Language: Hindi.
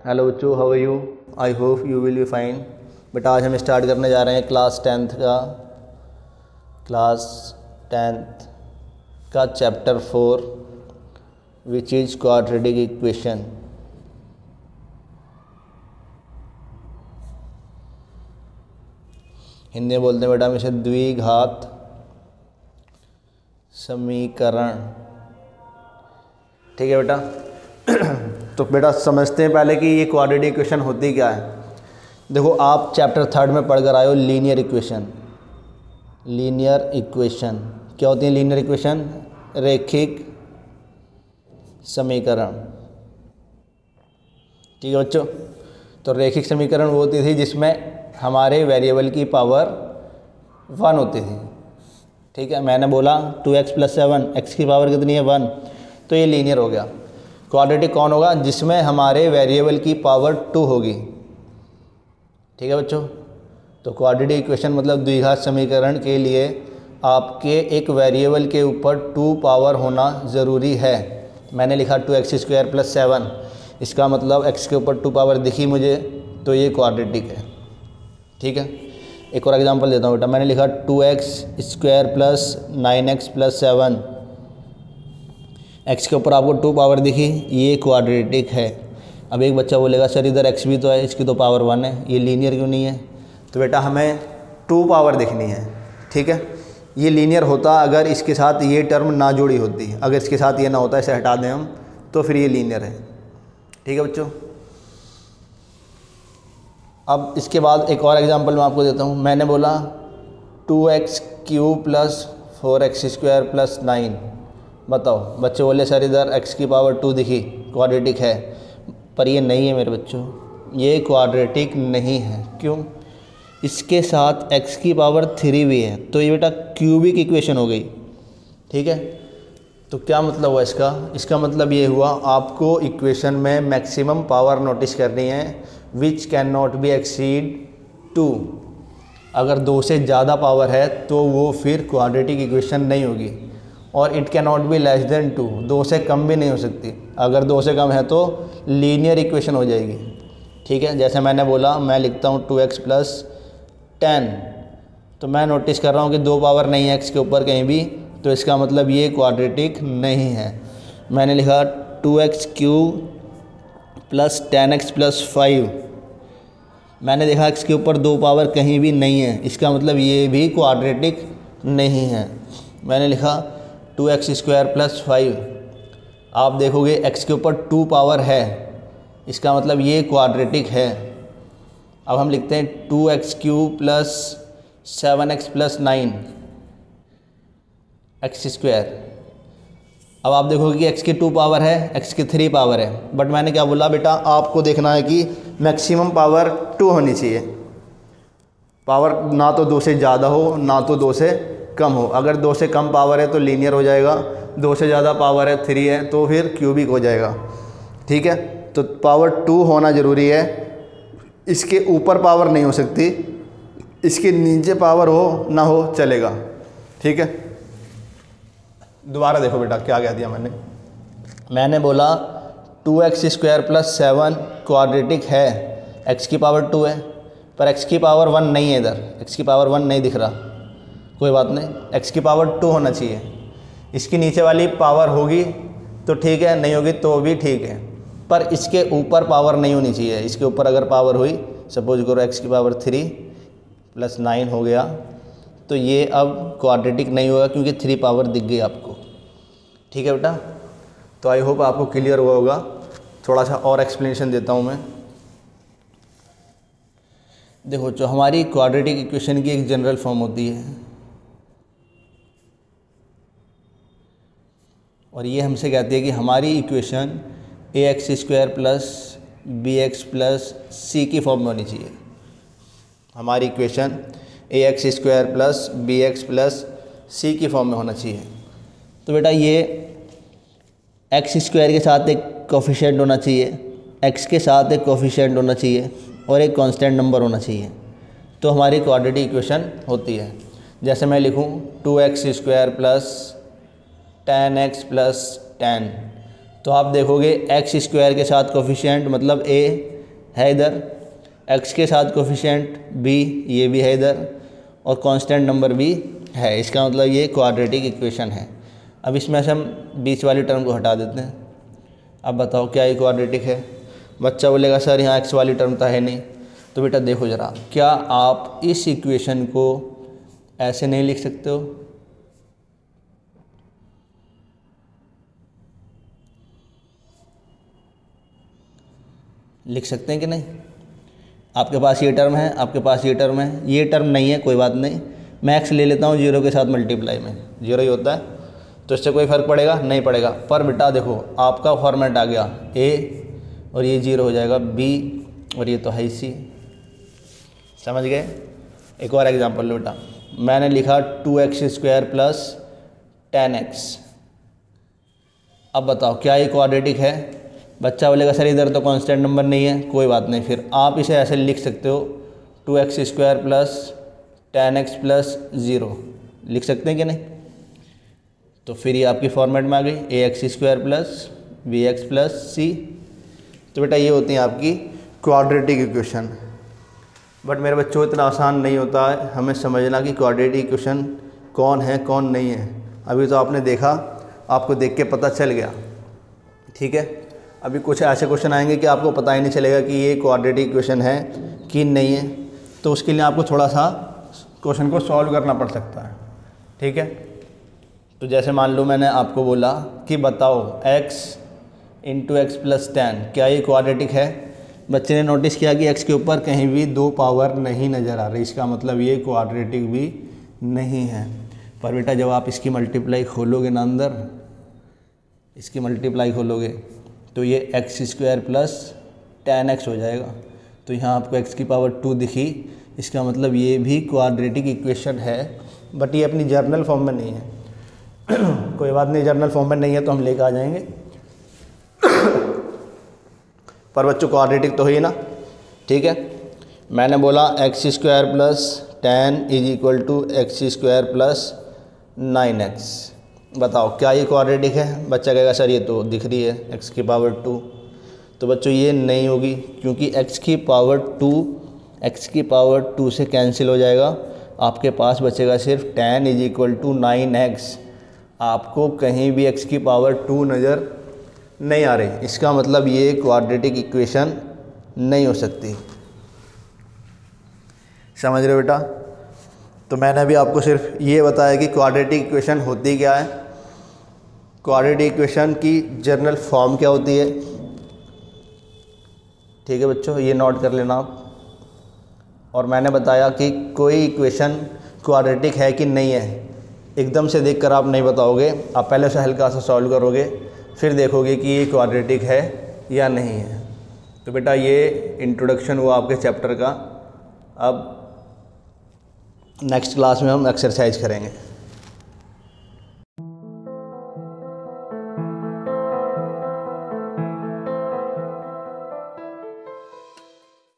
हेलो बच्चों, how are you? I hope you will be fine. But आज हम स्टार्ट करने जा रहे हैं क्लास टेंथ का chapter 4 which is quadratic equation. Hindi में बोलते हैं बेटा हम इसे द्विघात समीकरण। ठीक है बेटा। तो बेटा समझते हैं पहले कि ये क्वाड्रेटिक इक्वेशन होती क्या है। देखो, आप चैप्टर 3 में पढ़कर आए हो लीनियर इक्वेशन। लीनियर इक्वेशन क्या होती है? लीनियर इक्वेशन रैखिक समीकरण। ठीक है बच्चों। तो रैखिक समीकरण वो होती थी जिसमें हमारे वेरिएबल की पावर 1 होती थी। ठीक है, मैंने बोला 2x + 7, x की पावर कितनी है? 1। तो ये लीनियर हो गया। क्वाड्रेटिक कौन होगा? जिसमें हमारे वेरिएबल की पावर 2 होगी। ठीक है बच्चों। तो क्वाड्रेटिक इक्वेशन मतलब द्विघात समीकरण के लिए आपके एक वेरिएबल के ऊपर 2 पावर होना ज़रूरी है। मैंने लिखा 2x² + 7, इसका मतलब x के ऊपर 2 पावर दिखी मुझे, तो ये क्वाड्रेटिक है। ठीक है, एक और एग्जांपल देता हूँ बेटा। मैंने लिखा 2x² + 9x + 7, x के ऊपर आपको 2 पावर दिखी, ये क्वाड्रेटिक है। अब एक बच्चा बोलेगा सर इधर x भी तो है, इसकी तो पावर 1 है, ये लीनियर क्यों नहीं है? तो बेटा हमें 2 पावर दिखनी है। ठीक है, ये लीनियर होता अगर इसके साथ ये टर्म ना जुड़ी होती। अगर इसके साथ ये ना होता, इसे हटा दें हम, तो फिर ये लीनियर है। ठीक है बच्चों। अब इसके बाद एक और एग्जांपल मैं आपको देता हूँ। मैंने बोला 2x³ + 4x² + 9। बताओ, बच्चे बोले सर इधर x की पावर 2 दिखी, क्वाड्रेटिक है। पर ये नहीं है मेरे बच्चों, ये क्वाड्रेटिक नहीं है। क्यों? इसके साथ x की पावर 3 भी है, तो ये बेटा क्यूबिक इक्वेशन हो गई। ठीक है, तो क्या मतलब हुआ इसका? इसका मतलब ये हुआ आपको इक्वेशन में मैक्सिमम पावर नोटिस करनी है, which can not be exceed 2। अगर 2 से ज़्यादा पावर है तो वो फिर क्वाड्रेटिक इक्वेशन नहीं होगी। और it can not be less than 2, 2 से कम भी नहीं हो सकती। अगर 2 से कम है तो लीनियर इक्वेशन हो जाएगी। ठीक है, जैसे मैंने बोला, मैं लिखता हूँ 2x + 10, तो मैं नोटिस कर रहा हूँ कि 2 पावर नहीं है x के ऊपर कहीं भी, तो इसका मतलब ये क्वाड्रेटिक नहीं है। मैंने लिखा 2x³ + 10x + 5, मैंने देखा x के ऊपर 2 पावर कहीं भी नहीं है, इसका मतलब ये भी क्वाड्रेटिक नहीं है। मैंने लिखा 2x² + 5, आप देखोगे x के ऊपर 2 पावर है, इसका मतलब ये क्वाड्रेटिक है। अब हम लिखते हैं 2x³ + 7x + 9 x²। अब आप देखोगे कि x की 2 पावर है, x की 3 पावर है। बट मैंने क्या बोला बेटा, आपको देखना है कि मैक्सिमम पावर 2 होनी चाहिए। पावर ना तो 2 से ज़्यादा हो, ना तो 2 से कम हो। अगर 2 से कम पावर है तो लीनियर हो जाएगा, 2 से ज़्यादा पावर है 3 है तो फिर क्यूबिक हो जाएगा। ठीक है, तो पावर 2 होना ज़रूरी है। इसके ऊपर पावर नहीं हो सकती, इसके नीचे पावर हो ना हो चलेगा। ठीक है, दोबारा देखो बेटा क्या कह दिया मैंने बोला 2x² + 7 क्वाड्रेटिक है, x की पावर 2 है, पर x की पावर 1 नहीं है। इधर x की पावर 1 नहीं दिख रहा, कोई बात नहीं, x की पावर 2 होना चाहिए। इसकी नीचे वाली पावर होगी तो ठीक है, नहीं होगी तो भी ठीक है, पर इसके ऊपर पावर नहीं होनी चाहिए। इसके ऊपर अगर पावर हुई, सपोज करो x की पावर 3 + 9 हो गया, तो ये अब क्वाड्रेटिक नहीं होगा क्योंकि 3 पावर दिख गई आपको। ठीक है बेटा, तो आई होप आपको क्लियर हुआ होगा। थोड़ा सा और एक्सप्लेनेशन देता हूँ मैं। देखो, जो हमारी क्वाड्रेटिक इक्वेशन की एक जनरल फॉर्म होती है, और ये हमसे कहती है कि हमारी इक्वेशन ax² + bx + c की फॉर्म में होनी चाहिए। हमारी इक्वेशन ax² + bx + c की फॉर्म में होना चाहिए। तो बेटा ये x² के साथ एक कोफिशिएंट होना चाहिए, x के साथ एक कोफिशिएंट होना चाहिए और एक कांस्टेंट नंबर होना चाहिए, तो हमारी क्वाड्रेटिक इक्वेशन होती है। जैसे मैं लिखूँ 2x² + 10x + 10, तो आप देखोगे x² के साथ कोफिशिएंट मतलब a है इधर, x के साथ कोफिशिएंट b ये भी है इधर, और कांस्टेंट नंबर भी है। इसका मतलब ये क्वाड्रेटिक इक्वेशन है। अब इसमें से हम बीच वाली टर्म को हटा देते हैं। अब बताओ क्या ये क्वाड्रेटिक है? बच्चा बोलेगा सर यहाँ x वाली टर्म तो है नहीं। तो बेटा देखो ज़रा, क्या आप इस इक्वेशन को ऐसे नहीं लिख सकते हो? लिख सकते हैं कि नहीं? आपके पास ये टर्म है, आपके पास ये टर्म है, ये टर्म नहीं है, कोई बात नहीं, मैं x ले लेता हूँ 0 के साथ मल्टीप्लाई में, 0 ही होता है, तो इससे कोई फ़र्क पड़ेगा? नहीं पड़ेगा। पर बेटा देखो आपका फॉर्मेट आ गया a और ये 0 हो जाएगा b और ये तो है c। समझ गए? एक और एग्जांपल लो बेटा, मैंने लिखा 2x² प्लस 10x। अब बताओ क्या ये क्वाड्रेटिक है? बच्चा बोलेगा सर इधर तो कांस्टेंट नंबर नहीं है, कोई बात नहीं, फिर आप इसे ऐसे लिख सकते हो 2x² प्लस 10x प्लस 0, लिख सकते हैं कि नहीं? तो फिर ये आपकी फॉर्मेट में आ गई ax² plus bx plus c। तो बेटा ये होती हैं आपकी क्वाड्रेटिक इक्वेशन। बट मेरे बच्चों इतना आसान नहीं होता है हमें समझना कि क्वाड्रेटिक इक्वेशन कौन है कौन नहीं है। अभी तो आपने देखा, आपको देख के पता चल गया, ठीक है। अभी कुछ ऐसे क्वेश्चन आएंगे कि आपको पता ही नहीं चलेगा कि ये क्वाड्रेटिक इक्वेशन है कि नहीं है, तो उसके लिए आपको थोड़ा सा क्वेश्चन को सॉल्व करना पड़ सकता है, ठीक है। तो जैसे मान लो मैंने आपको बोला कि बताओ x इंटू एक्स प्लस 10 क्या ये क्वाड्रेटिक है? बच्चे ने नोटिस किया कि x के ऊपर कहीं भी 2 पावर नहीं नज़र आ रही, इसका मतलब ये क्वाड्रेटिक भी नहीं है। पर बेटा जब आप इसकी मल्टीप्लाई खोलोगे ना अंदर, इसकी मल्टीप्लाई खोलोगे तो ये x² प्लस 10x हो जाएगा। तो यहाँ आपको x की पावर 2 दिखी, इसका मतलब ये भी क्वाड्रेटिक इक्वेशन है, बट ये अपनी जर्नल फॉर्म में नहीं है। कोई बात नहीं, जर्नल फॉर्म में नहीं है तो हम लेकर आ जाएंगे। पर बच्चों क्वाड्रेटिक तो है ही ना, ठीक है। मैंने बोला x² plus 10 is equal to x² plus 9x। बताओ क्या ये क्वाड्रेटिक है? बच्चा कहेगा सर ये तो दिख रही है x की पावर 2। तो बच्चों ये नहीं होगी, क्योंकि x की पावर 2 से कैंसिल हो जाएगा, आपके पास बचेगा सिर्फ 10 इज इक्वल टू 9x। आपको कहीं भी x की पावर 2 नज़र नहीं आ रही, इसका मतलब ये क्वाड्रेटिक इक्वेशन नहीं हो सकती। समझ रहे हो बेटा? तो मैंने अभी आपको सिर्फ ये बताया कि क्वाड्रेटिक इक्वेशन होती क्या है, क्वाड्रेटिक इक्वेशन की जर्नल फॉर्म क्या होती है, ठीक है बच्चों, ये नोट कर लेना आप। और मैंने बताया कि कोई इक्वेशन क्वाड्रेटिक है कि नहीं है, एकदम से देखकर आप नहीं बताओगे, आप पहले से हल्का सा सॉल्व करोगे, फिर देखोगे कि ये क्वाड्रेटिक है या नहीं है। तो बेटा ये इंट्रोडक्शन हुआ आपके चैप्टर का। अब नेक्स्ट क्लास में हम एक्सरसाइज करेंगे।